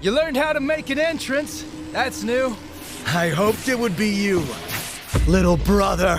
You learned how to make an entrance. That's new. I hoped it would be you, little brother.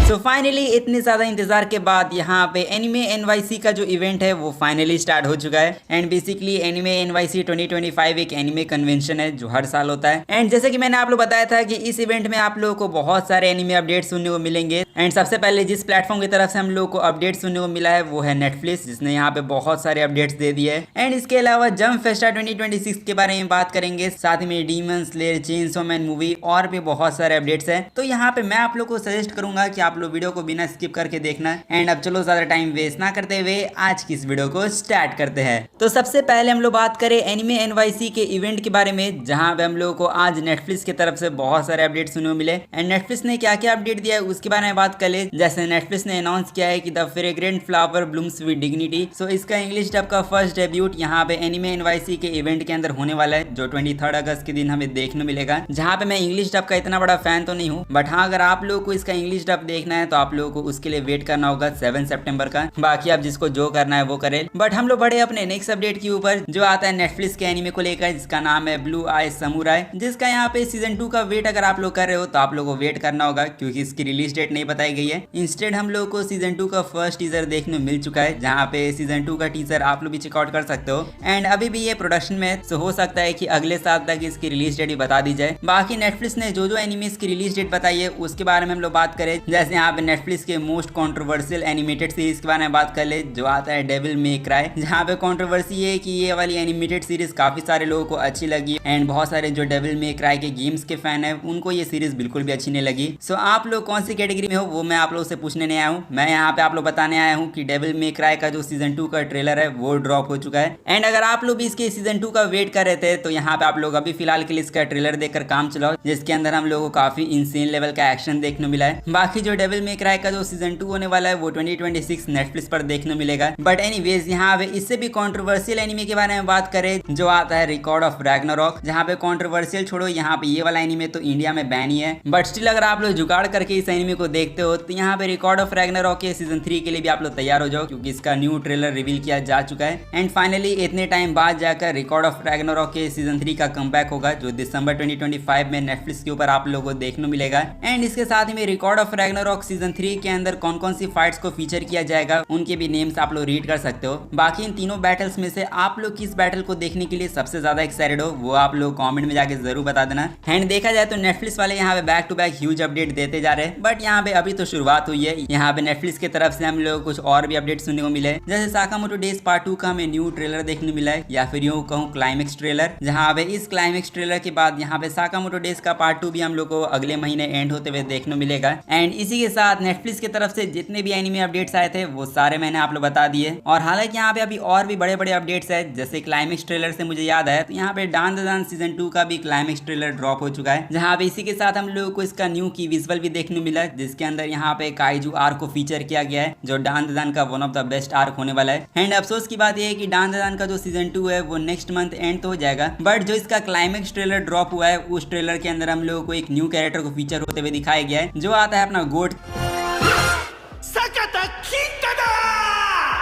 So finally इतने ज़्यादा इंतजार के बाद यहाँ पे एनिमे एनवाईसी का जो इवेंट है वो फाइनली स्टार्ट हो चुका है। एंड बेसिकली एनिमे एनवाईसी 2025 एक एनिमे कन्वेंशन है जो हर साल होता है। एंड जैसे कि मैंने आप लोग बताया था कि इस इवेंट में आप लोगों को बहुत सारे एनिमे अपडेट सुनने को मिलेंगे। एंड सबसे पहले जिस प्लेटफॉर्म की तरफ से हम लोग को अपडेट सुनने को मिला है वो है नेटफ्लिक्स, जिसने यहाँ पे बहुत सारे अपडेट्स दे दिए है। एंड इसके अलावा जंप फेस्टा 2026 के बारे में बात करेंगे, साथ ही में demon slayer, chainsaw man movie और भी बहुत सारे अपडेट्स हैं। तो यहाँ पे मैं आप लोग को सजेस्ट करूंगा कि आप लोग वीडियो को बिना स्किप करके देखना। एंड अब चलो ज्यादा टाइम वेस्ट ना करते हुए आज की इस वीडियो को स्टार्ट करते हैं। तो सबसे पहले हम लोग बात करें एनिमे एनवाईसी के इवेंट के बारे में, जहां पे हम लोगों को आज नेटफ्लिक्स की तरफ से बहुत सारे अपडेट सुनने को मिले। एंड नेटफ्लिक्स ने क्या क्या अपडेट दिया है उसके बारे में बात कर ले। जैसे नेटफ्लिक्स ने अनाउंस किया है कि the fragrant flower blooms with dignity. So इसका इंग्लिश डब का फर्स्ट डेब्यूट यहाँ पे एनिमे एनवाईसी के इवेंट के अंदर होने वाला है, जो 23 अगस्त के दिन हमें देखने मिलेगा। जहाँ पे मैं इंग्लिश डब का इतना बड़ा फैन तो नहीं हूँ, बट हाँ अगर आप लोगों को इसका इंग्लिश डब देखना है तो आप लोगों को उसके लिए वेट करना होगा 7 सितंबर का। बाकी आप जिसको जो करना है वो करे। बट हम लोग बड़े अपने नेक्स्ट अपडेट के ऊपर, जो आता है नेटफ्लिक्स के एनिमे को लेकर, जिसका नाम है ब्लू आई समुराई, जिसका यहाँ पे सीजन 2 का वेट अगर आप लोग कर रहे हो तो आप लोगों को वेट करना होगा, क्योंकि इसकी रिलीज डेट नहीं बताई गई है। इंस्टेड हम लोग को सीजन 2 का फर्स्ट टीजर देखने मिल चुका है, जहाँ पे सीजन 2 का टीजर आप लोग भी चेकआउट कर सकते हो। एंड अभी भी ये प्रोडक्शन में, तो हो सकता है कि अगले साल तक इसकी रिलीज डेट भी बता दी जाए। बाकी नेटफ्लिक्स ने जो एनिमेस की रिलीज डेट बताई है उसके बारे में हम लोग बात करें, जैसे यहाँ पे नेटफ्लिक्स के मोस्ट कंट्रोवर्शियल एनिमेटेड सीरीज के बारे में बात कर ले, जो आता है डेविल मे क्राई। जहाँ पे कंट्रोवर्सी है कि ये वाली एनिमेटेड सीरीज काफी सारे लोगों को अच्छी लगी। एंड बहुत सारे जो डेविल मे क्राई के गेम्स के फैन है उनको ये सीरीज बिल्कुल भी अच्छी नहीं लगी। सो आप लोग कौन सी कैटेगरी में हो वो मैं आप लोगों से पूछने नहीं आया हूँ। मैं यहाँ पे आप लोग बताने आया हूँ कि डेविल मे क्राई का जो सीजन 2 का ट्रेलर है वो ड्रॉप हो चुका है। एंड अगर आप लोग भी इसके सीजन 2 का वेट कर रहे थे तो यहाँ पे आप लोग अभी फिलहाल के लिए इसका ट्रेलर देखकर काम चलाओ, जिसके अंदर हम लोगों को काफी इंसेन लेवल का एक्शन देखने मिला है। बाकी जो डेविल मे क्राई का जो सीजन 2 होने वाला है वो 2026 नेटफ्लिक्स पर देखने मिलेगा। बट एनीवेज यहाँ पे इससे भी कंट्रोवर्शियल एनिमे के बारे में बात करें, जो आता है रिकॉर्ड ऑफ रैग्नारॉक। जहाँ पे कंट्रोवर्शियल छोड़ो, यहाँ पे ये वाला एनिमे तो इंडिया में बैन ही है, बट स्टिल अगर आप लोग जुगाड़ करके इस एनिमे को देखते हो तो यहाँ पे रिकॉर्ड ऑफ रैग्नारॉक के सीजन 3 के लिए भी आप लोग तैयार हो जाओ, क्योंकि इसका न्यू ट्रेलर रिवील किया जा चुका है। एंड फाइनली इतने टाइम बाद जाकर रिकॉर्ड ऑफ रैग्नारॉक के सीजन 3 का कमबैक होगा, जो दिसंबर 2025 में नेटफ्लिक्स के ऊपर आप लोगों को देखने मिलेगा। एंड इसके साथ ही में रिकॉर्ड ऑफ रैग्नारॉक सीजन 3 के अंदर कौन कौन सी फाइट्स को फीचर किया जाएगा उनके भी नेम्स आप लोग रीड कर सकते हो। बाकी इन तीनों बैटल्स में से आप लोग किस बैटल को देखने के लिए सबसे ज्यादा एक्साइटेड हो वो आप लोग कमेंट में जाके जरूर बता देना। एंड देखा जाए तो नेटफ्लिक्स वाले यहाँ पे back to back huge update देते जा रहे हैं, बट यहाँ पे अभी तो शुरुआत हुई है। यहाँ पे नेटफ्लिक्स की तरफ से हम लोग कुछ और भी अपडेट सुनने को मिले, जैसे साकामोटो डेज पार्ट 2 का हमें न्यू ट्रेलर देखने मिला है, या फिर यूं कहूँ क्लाइमेक्स ट्रेलर। जहाँ पे इस क्लाइमेक्स ट्रेलर के बाद यहाँ पे साकामोटो डेज का पार्ट 2 भी हम लोग को अगले महीने एंड होते हुए देखने मिलेगा। एंड इसी के साथ नेटफ्लिक्स की तरफ से जितने भी एनिमे अपडेट्स आए थे वो सारे मैंने आप लोग बता दिए। और हालांकि यहाँ पे अभी और भी बड़े बड़े अपडेट्स है, जैसे क्लाइमेक्स ट्रेलर से मुझे याद है तो यहाँ पे डान द दान सीजन 2 का भी क्लाइमेक्स ट्रेलर ड्रॉप हो चुका है, जहाँ पे इसी के साथ हम लोगों को इसका न्यू की विजुअल भी देखने मिला, जिसके अंदर यहाँ पे काइजू आर्क को फीचर किया गया है, जो डान द दान का one of the best arc होने वाला है। एंड अफसोस की बात यह है कि डान द दान का जो सीजन 2 है वो नेक्स्ट मंथ एंड तो हो जाएगा, बट जो इसका क्लाइमेक्स ट्रेलर ड्रॉप हुआ है उस ट्रेलर के अंदर हम लोगों को एक न्यू कैरेक्टर को फीचर होते हुए दिखाया गया है, जो आता है अपना गोट,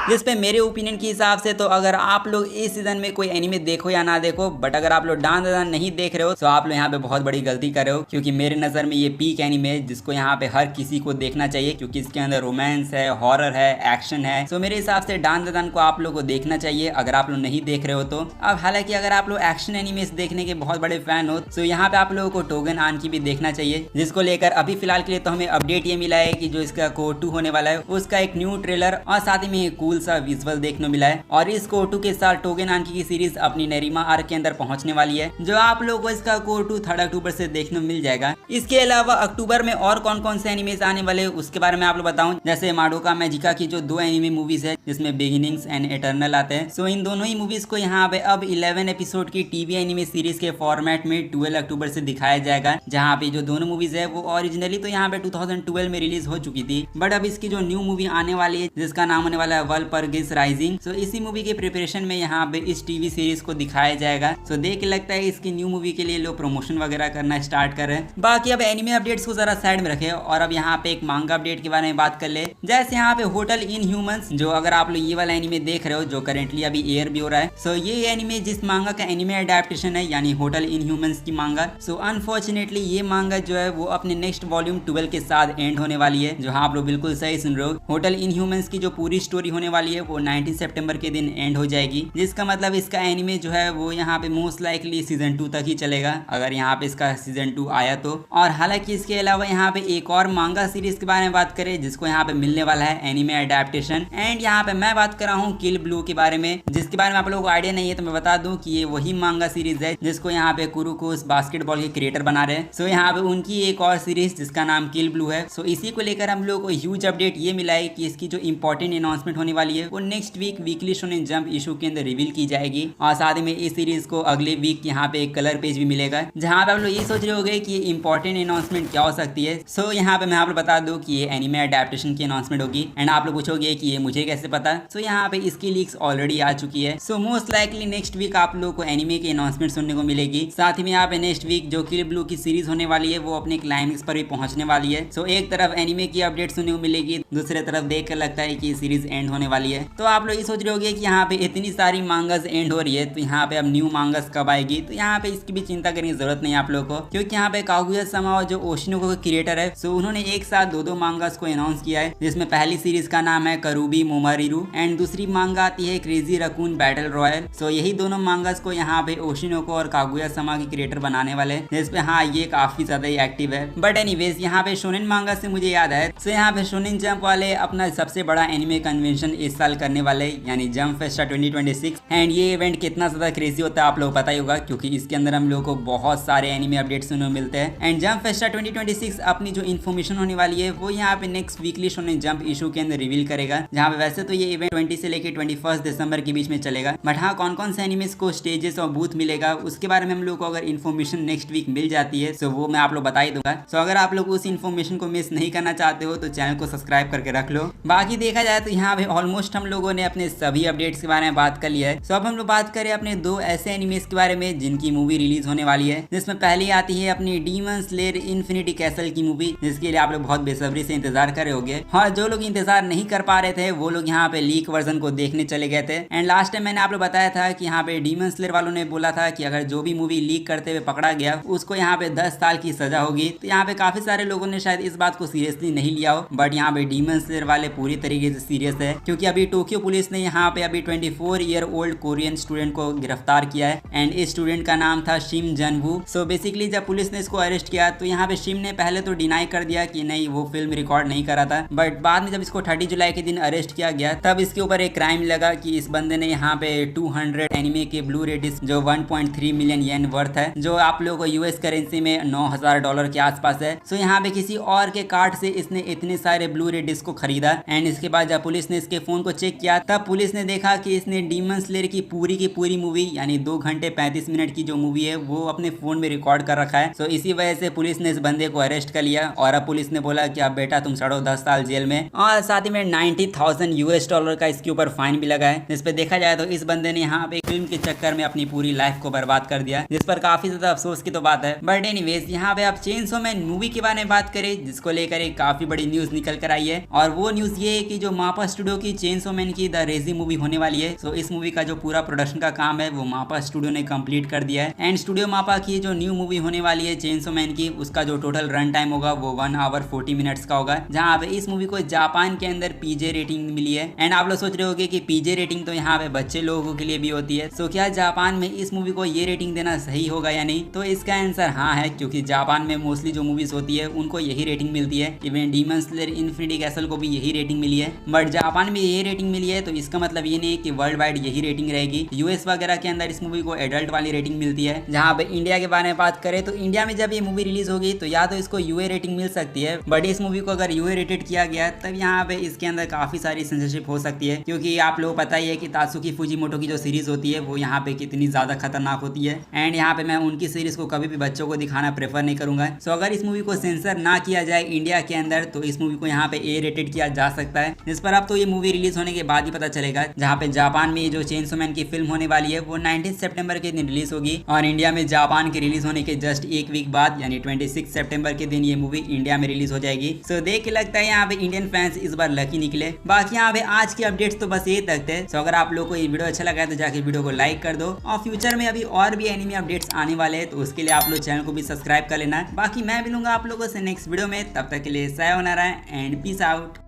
जिसपे मेरे ओपिनियन के हिसाब से तो अगर आप लोग इस सीजन में कोई एनिमे देखो या ना देखो, बट अगर आप लोग डान द दान नहीं देख रहे हो तो आप लोग यहाँ पे बहुत बड़ी गलती कर रहे हो, क्योंकि मेरे नजर में ये पीक एनिमे है जिसको यहाँ पे हर किसी को देखना चाहिए, क्योंकि इसके अंदर रोमांस है, हॉरर है, एक्शन है। सो मेरे हिसाब से डान द दान को आप लोग को देखना चाहिए अगर आप लोग नहीं देख रहे हो तो। अब हालांकि अगर आप लोग एक्शन एनिमेस देखने के बहुत बड़े फैन हो तो यहाँ पे आप लोगों को टोगन आन की भी देखना चाहिए, जिसको लेकर अभी फिलहाल के लिए तो हमें अपडेट ये मिला है कि जो इसका कोटू होने वाला है उसका एक न्यू ट्रेलर और साथ ही में कूल सा विजुअल देखने मिला है। और इस कोटू के साथ टोगन आनकी की सीरीज अपनी नेरिमा आर्क के अंदर पहुंचने वाली है, जो आप लोगों को इसका कोटू 3 अक्टूबर से देखने मिल जाएगा। इसके अलावा अक्टूबर में और कौन कौन से एनिमेस आने वाले उसके बारे में आप लोग बताऊं, जैसे माडोका मैजिका की जो 2 एनिमे मूवीज है, जिसमें बिगिनिंग्स एंड इटर्नल आते हैं। सो इन दोनों ही मूवीज को यहाँ पे अब 11 एपिसोड की टीवी एनिमे सीरीज के फॉर्मेट में 12 अक्टूबर से दिखाया जाएगा, जहाँ पे जो दोनों मूवीज है वो ओरिजिनली तो यहाँ पे 2012 में रिलीज हो चुकी थी, बट अब इसकी जो न्यू मूवी आने वाली है जिसका नाम होने वाला है वलपर्गिस राइजिंग। सो इसी मूवी के प्रिपरेशन में यहाँ पे इस टीवी सीरीज को दिखाया जाएगा। सो देख के लगता है इसकी न्यू मूवी के लिए लोग प्रमोशन वगैरह करना स्टार्ट कर रहे हैं। बाकी अब एनिमे अपडेट्स को जरा साइड में रखे और अब यहाँ पे एक मांगा अपडेट के बारे में बात कर ले। जैसे यहाँ पे होटल इनह्यूमंस, जो अगर आप लोग ये वाला एनिमे देख रहे हो जो करेंटली अभी एयर भी हो रहा है, सो ये एनिमे जिस मांगा का एनिमे अडेप्टेशन है यानी होटल इनह्यूमंस की मांगा। सो अनफॉर्चुनेटली ये मांगा जो है वो अपने नेक्स्ट वॉल्यूम 12 के साथ एंड होने वाली है। जो हाँ आप लोग बिल्कुल सही सुन रहे हो, होटल इनह्यूमंस की जो पूरी स्टोरी होने वाली है वो 19 सितंबर के दिन एंड हो जाएगी, जिसका मतलब इसका एनिमे जो है वो यहाँ पे मोस्ट लाइकली सीजन 2 तक ही चलेगा अगर यहाँ पे इसका सीजन 2 आया तो। और हालांकि इसके अलावा यहाँ पे एक और मांगा सीरीज के बारे में बात करें जिसको यहाँ पे मिलने वाला है एनिमे अडेप्टेशन। एंड यहाँ पे मैं बात कर रहा हूँ किल ब्लू के बारे में, जिसके बारे में आप लोगों को आइडिया नहीं है तो मैं बता दूं कि ये वही मांगा सीरीज है जिसको यहाँ पे कुरुकोस बास्केटबॉल के क्रिएटर बना रहे हैं। सो यहाँ पे उनकी एक और सीरीज जिसका नाम किल ब्लू है। सो इसी को लेकर हम लोग को ह्यूज अपडेट ये मिला है कि इसकी जो इंपॉर्टेंट अनाउंसमेंट होने वाली है वो next week weekly Shonen jump issue के अंदर रिवील की जाएगी। और साथ ही में इस सीरीज को अगले वीक यहाँ पे एक कलर पेज भी मिलेगा जहाँ पे आप लोग ये सोच रहे होंगे कि ये इंपॉर्टेंट अनाउंसमेंट क्या हो सकती है। सो यहाँ पे मैं आप लोग बता दूं कि ये एनिमे अडेप्टेशन की अनाउंसमेंट होगी। एंड आप लोग पूछोगे कि ये मुझे कैसे पता, सो यहाँ पे इसकी लीक्स ऑलरेडी आ चुकी है। So most likely next week आप लोगों को एनिमे की अनाउंसमेंट सुनने को मिलेगी। साथ ही में यहाँ पे नेक्स्ट वीक जो किल ब्लू की सीरीज होने वाली है वो अपने क्लाइमेक्स पर भी पहुंचने वाली है। सो एक तरफ एनिमे की अपडेट सुनने को मिलेगी, दूसरे तरफ देख कर लगता है कि सीरीज एंड होने वाली है। तो आप लोग ये सोच रहे होंगे कि यहाँ पे इतनी सारी मांगास एंड हो रही है तो यहाँ पे अब न्यू मांगास कब आएगी, तो यहाँ पे इसकी भी चिंता करने की जरूरत नहीं है आप लोगों को, क्योंकि यहाँ पे कागुया-sama जो ओशिनोको का क्रिएटर है, सो उन्होंने एक साथ दो मांगास को अनाउंस किया है, जिसमें पहली सीरीज का नाम है करूबी मोमारिरू एंड दूसरी मांगा आती है क्रेजी रकून बैटल रॉयल। सो यही दोनों मांगास को यहाँ पे ओशिनोको और कागुया-sama के क्रिएटर बनाने वाले हैं, जिसपे हाँ ये काफी ज्यादा ही एक्टिव है। बट एनीवेज यहाँ पे शोनेन मांगा से मुझे याद है, सो यहाँ पे शोनेन जंप वाले अपना सबसे बड़ा एनिमे कन्वेंशन इस साल करने वाले यानी जंप फेस्टा 2026। एंड ये इवेंट कितना ज्यादा क्रेजी होता है आप लोग पता ही होगा, क्योंकि इसके अंदर हम लोगों को बहुत सारे एनिमे अपडेट्स सुनने को मिलते हैं। एंड जंप फेस्टा 2026 अपनी जो इन्फॉर्मेशन होने वाली है वो यहाँ पे next weekly Shonen jump issue के अंदर रिवील करेगा, जहाँ पे वैसे तो ये इवेंट 20 से लेकर 21 दिसंबर के बीच में चलेगा। बट हाँ कौन कौन से एनिमेस को स्टेजेस और बूथ मिलेगा उसके बारे में हम लोग को अगर इन्फॉर्मेशन नेक्स्ट वीक मिल जाती है सो वो मैं आप लोग बता ही दूंगा। सो अगर आप लोग उस इन्फॉर्मेशन को मिस नहीं करना चाहते हो तो चैनल को सब्सक्राइब करके रख लो। बाकी देखा जाए तो यहाँ पे ऑलमोस्ट हम लोगों ने अपने सभी अपडेट्स के बारे में बात कर लिया है। सो अब हम लोग बात करें अपने दो ऐसे एनिमेस के बारे में जिनकी मूवी रिलीज होने वाली है, जिसमें पहली आती है अपनी डीमन स्लेयर इन्फिनिटी कैसल की मूवी, जिसके लिए आप लोग बहुत बेसब्री से इंतजार कर रहे होंगे। हाँ जो लोग इंतजार नहीं कर पा रहे थे वो लोग यहाँ पे लीक वर्जन को देखने चले गए थे। एंड लास्ट टाइम मैंने आप लोग बताया था कि यहाँ पे डीमन स्लेयर वालों ने बोला था कि अगर जो भी मूवी लीक करते हुए पकड़ा गया उसको यहाँ पे 10 साल की सजा होगी। तो यहाँ पे काफी सारे लोगों ने शायद इस बात को सीरियसली नहीं लिया हो, बट यहाँ पे डीमन स्लेयर वाले पूरी तरीके से सीरियस है, क्योंकि अभी टोक्यो पुलिस ने यहाँ पे अभी 24 ईयर ओल्ड कोरियन स्टूडेंट को गिरफ्तार किया है। एंड इस स्टूडेंट का नाम था शिम जनवू। सो बेसिकली जब पुलिस ने इसको अरेस्ट किया तो यहाँ पे शिम ने पहले तो डिनाई कर दिया कि नहीं वो फिल्म रिकॉर्ड नहीं करा था, बट बाद में जब इसको 30 जुलाई के दिन अरेस्ट किया गया तब इसके ऊपर एक क्राइम लगा कि इस बंदे ने यहाँ पे 200 एनिमे के ब्लू रे डिस्क जो 1.3 मिलियन येन वर्थ है, जो आप लोगों को यूएस करेंसी में $9,000 के आसपास है। सो यहाँ पे किसी और के कार्ड से इसने इतने सारे ब्लू रे डिस्क को खरीदा। एंड इसके बाद जब पुलिस ने इसके फोन को चेक किया तब पुलिस ने देखा कि इसने डीमन स्लेयर की पूरी मूवी यानी 2 घंटे 35 मिनट की जो मूवी है वो अपने फोन में रिकॉर्ड कर रखा है। सो इसी वजह से पुलिस ने इस बंदे को अरेस्ट कर लिया और अब पुलिस ने बोला कि अब बेटा तुम सड़ो 10 साल जेल में, और साथ ही में $90,000 का इसके ऊपर फाइन भी लगा है। जिस पे देखा जाए तो इस बंदे ने यहाँ पे फिल्म के चक्कर में अपनी पूरी लाइफ को बर्बाद कर दिया, जिस पर काफी ज्यादा अफसोस की तो बात है। बट एनीवेज यहाँ पे आप चेनसो मैन मूवी के बारे में बात करें जिसको लेकर एक काफी बड़ी न्यूज निकल कर आई है, और वो न्यूज ये है कि जो मापा स्टूडियो की चेनसो मैन की द रेजी मूवी होने वाली है। सो इस मूवी का जो पूरा प्रोडक्शन का काम है वो मापा स्टूडियो ने कंप्लीट कर दिया है। एंड स्टूडियो मापा की जो न्यू मूवी होने वाली है चेनसो मैन की, उसका जो टोटल रन टाइम होगा वो 1 आवर 40 मिनट्स का होगा, जहाँ पे इस मूवी को जापान के अंदर पीजे रेटिंग मिली है। एंड आप लोग सोच रहे होंगे कि पीजे रेटिंग तो यहाँ पे बच्चे लोगों के लिए भी होती है, सो क्या जापान में इस मूवी को ये रेटिंग देना सही होगा या नहीं? तो इसका आंसर हाँ है, क्योंकि जापान में मोस्टली जो मूवीज होती है उनको यही रेटिंग मिलती है। Even demon slayer infinity castle को भी यही रेटिंग मिली है, बट जापान में यही रेटिंग मिली है तो इसका मतलब ये नहीं है कि वर्ल्ड वाइड यही रेटिंग रहेगी। यूएस वगैरह के अंदर इस मूवी को एडल्ट वाली रेटिंग मिलती है। जहाँ पे इंडिया के बारे में बात करें तो इंडिया में जब ये मूवी रिलीज होगी तो या तो इसको यूए रेटिंग मिल सकती है, बट इस मूवी को अगर यूए रेटेड किया गया तब यहाँ पे इसके अंदर काफी सारी सेंसरशिप हो सकती है, क्योंकि आप लोग पता ही है कि तात्सुकी फुजीमोटो की जो सीरीज होती है वो यहाँ पे कितनी ज्यादा खतरनाक होती है। एंड यहाँ पे मैं उनकी सीरीज को कभी भी बच्चों को दिखाना प्रेफर नहीं करूंगा। सो अगर इस मूवी को सेंसर ना किया जाए इंडिया के अंदर तो इस मूवी को यहाँ पे ए रेटेड किया जा सकता है, जिस पर अब तो ये मूवी रिलीज होने के बाद ही पता चलेगा, जहाँ पे जापान में ये जो चेनसो मैन की फिल्म होने वाली है वो 19 सितंबर के दिन रिलीज होगी और इंडिया में जापान के रिलीज होने के जस्ट एक वीक बाद यानी 26 सितंबर के दिन ये मूवी इंडिया में रिलीज हो जाएगी। सो देख के लगता है यहाँ पे इंडियन फैंस इस बार लकी निकले। बाकी यहाँ पे आज की अपडेट्स तो बस ये तक थे। सो अगर आप लोग को ये वीडियो अच्छा लगा है तो जाके वीडियो को लाइक कर दो और फ्यूचर में अभी और भी एनिमे अपडेट्स आने वाले हैं तो उसके लिए आप लोग चैनल को भी सब्सक्राइब कर लेना। बाकी मैं मिलूंगा आप लोगों से नेक्स्ट वीडियो में, तब तक के लिए सायोनारा एंड पीस आउट।